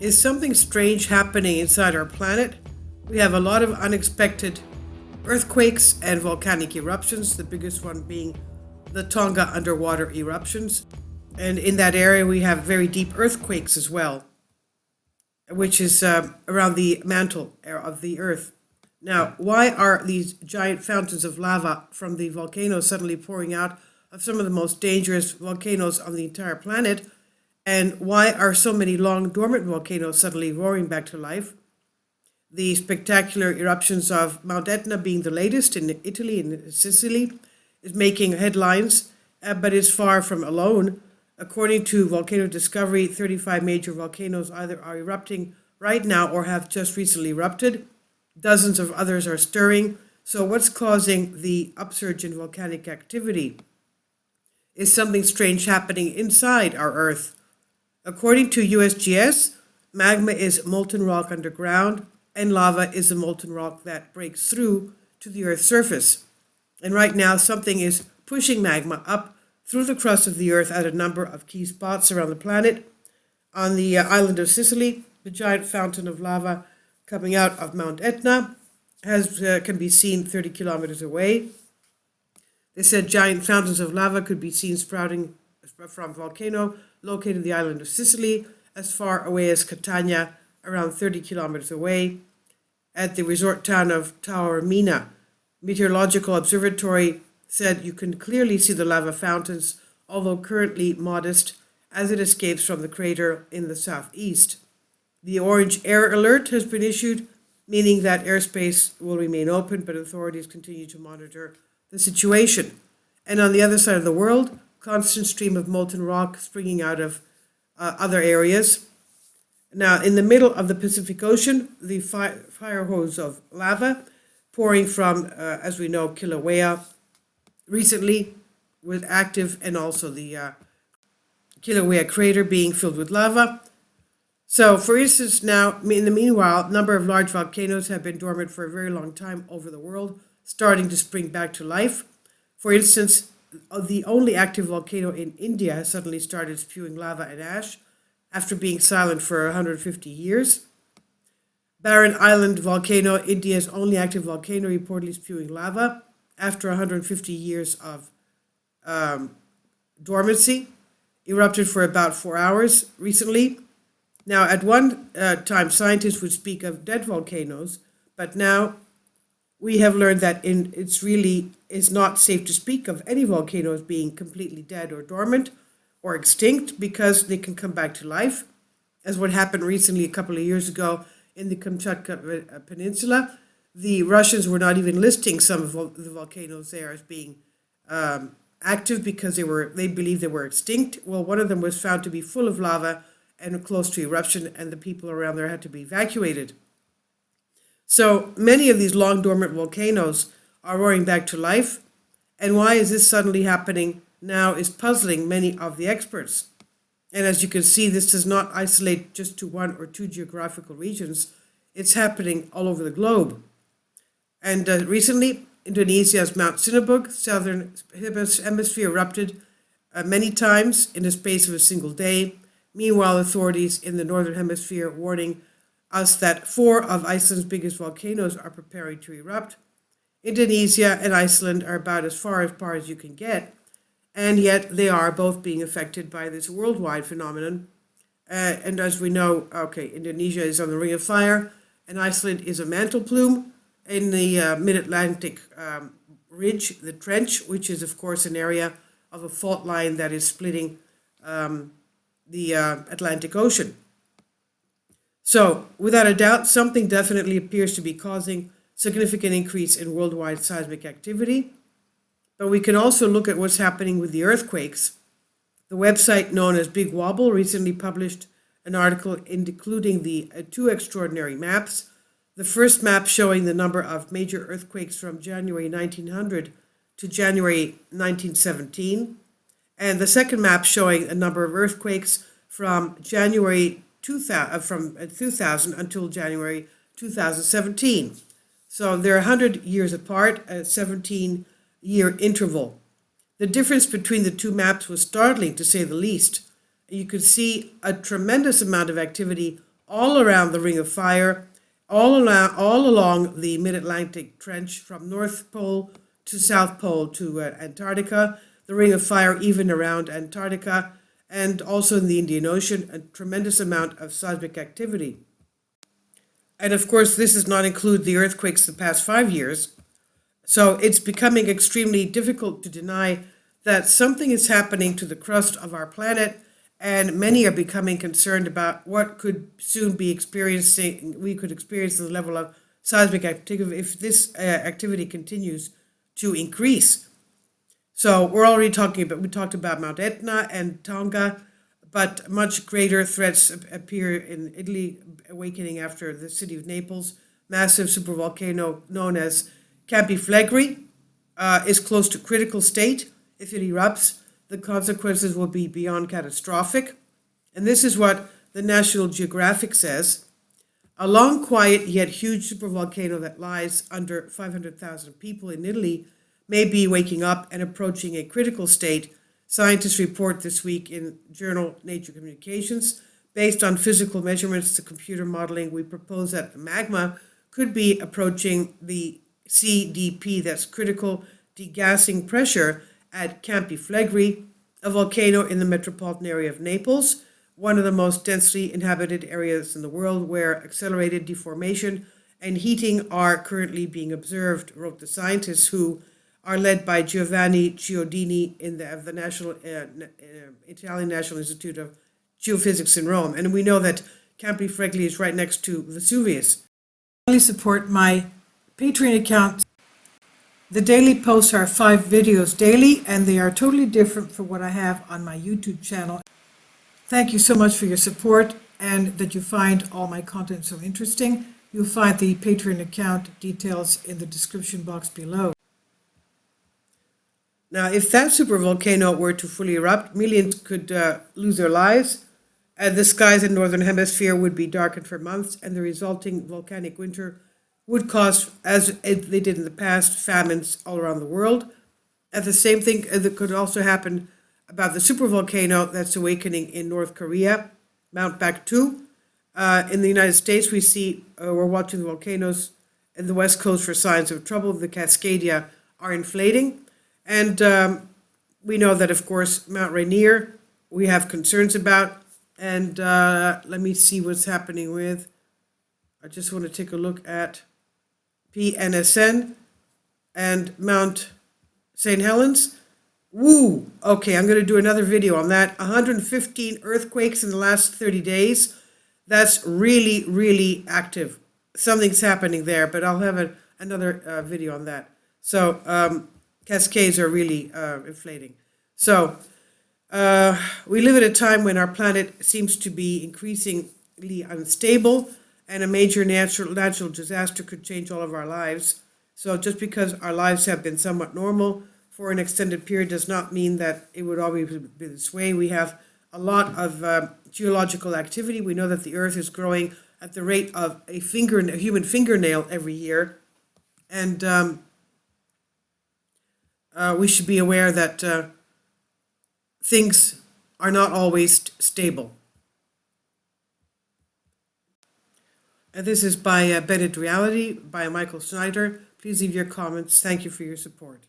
Is something strange happening inside our planet? We have a lot of unexpected earthquakes and volcanic eruptions, the biggest one being the Tonga underwater eruptions. And in that area, we have very deep earthquakes as well, which is around the mantle of the Earth. Now, why are these giant fountains of lava from the volcanoes suddenly pouring out of some of the most dangerous volcanoes on the entire planet? And why are so many long dormant volcanoes suddenly roaring back to life? The spectacular eruptions of Mount Etna, being the latest in Italy and Sicily, is making headlines, but is far from alone. According to Volcano Discovery, 35 major volcanoes either are erupting right now or have just recently erupted. Dozens of others are stirring. So what's causing the upsurge in volcanic activity? Is something strange happening inside our Earth? According to USGS, magma is molten rock underground, and lava is a molten rock that breaks through to the Earth's surface. And right now, something is pushing magma up through the crust of the Earth at a number of key spots around the planet. On the island of Sicily, the giant fountain of lava coming out of Mount Etna can be seen 30 kilometers away. They said giant fountains of lava could be seen sprouting from volcano located in the island of Sicily, as far away as Catania, around 30 kilometers away. At the resort town of Taormina, Meteorological Observatory said you can clearly see the lava fountains, although currently modest, as it escapes from the crater in the southeast. The orange air alert has been issued, meaning that airspace will remain open, but authorities continue to monitor the situation. And on the other side of the world, constant stream of molten rock springing out of other areas. Now, in the middle of the Pacific Ocean, the fire hose of lava pouring from, as we know, Kilauea recently was active, and also the Kilauea crater being filled with lava. So, for instance, now, in the meanwhile, a number of large volcanoes have been dormant for a very long time over the world, starting to spring back to life. For instance, the only active volcano in India has suddenly started spewing lava and ash after being silent for 150 years. Barren Island volcano, India's only active volcano, reportedly spewing lava after 150 years of dormancy, erupted for about 4 hours recently. Now, at one time, scientists would speak of dead volcanoes, but now we have learned that it's really is not safe to speak of any volcanoes being completely dead or dormant or extinct, because they can come back to life, as what happened recently a couple of years ago in the Kamchatka Peninsula. The Russians were not even listing some of the volcanoes there as being active because they believed they were extinct. Well, one of them was found to be full of lava and close to eruption, and the people around there had to be evacuated. So many of these long dormant volcanoes are roaring back to life, and why is this suddenly happening now is puzzling many of the experts. And as you can see, this does not isolate just to one or two geographical regions. It's happening all over the globe. And recently, Indonesia's Mount Sinabung, southern hemisphere, erupted many times in the space of a single day. Meanwhile, authorities in the northern hemisphere warning us that 4 of Iceland's biggest volcanoes are preparing to erupt. Indonesia and Iceland are about as far as you can get, and yet they are both being affected by this worldwide phenomenon. And as we know, Indonesia is on the ring of fire, and Iceland is a mantle plume in the mid-Atlantic ridge, the trench, which is, of course, an area of a fault line that is splitting the Atlantic Ocean. So, without a doubt, something definitely appears to be causing significant increase in worldwide seismic activity. But we can also look at what's happening with the earthquakes. The website known as Big Wobble recently published an article including the 2 extraordinary maps. The first map showing the number of major earthquakes from January 1900 to January 1917, and the second map showing a number of earthquakes from January 2000 until January 2017. So they're 100 years apart, a 17-year interval. The difference between the two maps was startling, to say the least. You could see a tremendous amount of activity all around the Ring of Fire, all along the Mid-Atlantic Trench from North Pole to South Pole to Antarctica, the Ring of Fire even around Antarctica, and also in the Indian Ocean, a tremendous amount of seismic activity. And of course, this does not include the earthquakes the past 5 years. So it's becoming extremely difficult to deny that something is happening to the crust of our planet, and many are becoming concerned about what could soon be experiencing. We could experience the level of seismic activity if this activity continues to increase. So we're already we talked about Mount Etna and Tonga, but much greater threats appear in Italy, awakening after the city of Naples. Massive supervolcano known as Campi Flegrei is close to critical state. If it erupts, the consequences will be beyond catastrophic. And this is what the National Geographic says. A long, quiet, yet huge supervolcano that lies under 500,000 people in Italy may be waking up and approaching a critical state, scientists report this week in journal Nature Communications. Based on physical measurements to computer modeling, we propose that Magma could be approaching the CDP, that's critical degassing pressure, at Campi Flegrei, a volcano in the metropolitan area of Naples, one of the most densely inhabited areas in the world where accelerated deformation and heating are currently being observed, wrote the scientists who are led by Giovanni Chiodini in the National Italian National Institute of Geophysics in Rome. And we know that Campi Flegrei is right next to Vesuvius. Please support my Patreon account. The daily posts are 5 videos daily, and they are totally different from what I have on my YouTube channel. Thank you so much for your support and that you find all my content so interesting. You'll find the Patreon account details in the description box below. Now, if that supervolcano were to fully erupt, millions could lose their lives. The skies in the northern hemisphere would be darkened for months, and the resulting volcanic winter would cause, as they did in the past, famines all around the world. And the same thing that could also happen about the supervolcano that's awakening in North Korea, Mount Baktu. In the United States, we're watching the volcanoes in the west coast for signs of trouble. The Cascadia are inflating. And we know that, of course, Mount Rainier, we have concerns about. And let me see what's happening with. I just want to take a look at PNSN and Mount St. Helens. Woo! Okay, I'm going to do another video on that. 115 earthquakes in the last 30 days. That's really, really active. Something's happening there, but I'll have another video on that. So, cascades are really inflating. So, we live at a time when our planet seems to be increasingly unstable, and a major natural disaster could change all of our lives. So just because our lives have been somewhat normal for an extended period does not mean that it would always be this way. We have a lot of geological activity. We know that the Earth is growing at the rate of a human fingernail every year. And we should be aware that things are not always stable. And this is by Bennett Reality, by Michael Snyder. Please leave your comments. Thank you for your support.